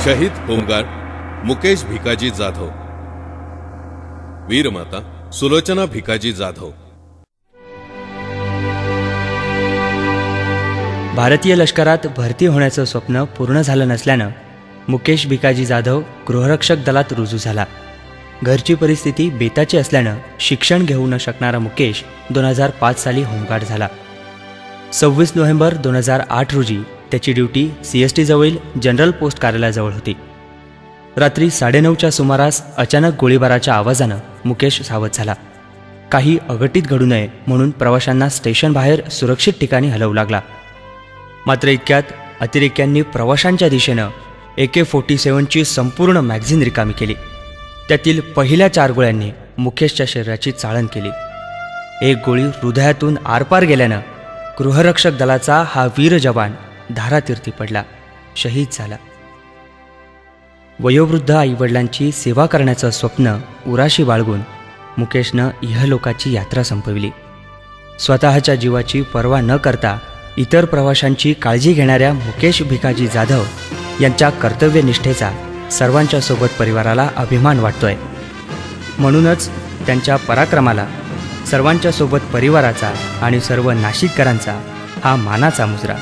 शहीद होमगार्ड मुकेश भिकाजी जाधव, वीरमाता सुलोचना भिकाजी जाधव। भारतीय लष्करात भरती होण्याचं स्वप्न पूर्ण झालं नसल्यानं मुकेश भिकाजी जाधव गृहरक्षक दलात रुजू झाला। घरची परिस्थिती बेताची असल्यानं शिक्षण घेऊ न शकणारा मुकेश 2005 साली होमगार्ड झाला। 26 नोव्हेंबर 2008 रोजी त्याची ड्युटी CST जवळील जनरल पोस्ट कार्यालयाजवळ होती। रात्री 9:30च्या सुमारास अचानक गोळीबाराच्या आवाजानं मुकेश सावध झाला। काही अघटित घडू नये म्हणून प्रवाशांना स्टेशन बाहेर सुरक्षित ठिकाणी हलवू लागला। मात्र इतक्यात अतिरेक्यांनी प्रवाशांच्या दिशेनं AK-47ची संपूर्ण मॅगझिन रिकामी केली। त्यातील पहिल्या 4 गोळ्यांनी मुकेशच्या शरीराची चाळण केली। एक गोळी हृदयातून आरपार गेल्यानं गृहरक्षक दलाचा हा वीर जवान धारातीर्थी पडला, शहीद झाला। वयोवृद्ध आईवडिलांची सेवा करण्याचं स्वप्न उराशी बाळगून मुकेशनं इहलोकाची यात्रा संपविली। स्वतःच्या जीवाची पर्वा न करता इतर प्रवाशांची काळजी घेणाऱ्या मुकेश भिकाजी जाधव यांच्या कर्तव्यनिष्ठेचा सर्वांच्या सोबत परिवाराला अभिमान वाटतोय। म्हणूनच त्यांच्या पराक्रमाला सर्वांच्या सोबत परिवाराचा आणि सर्व नाशिककरांचा हा मानाचा मुजरा।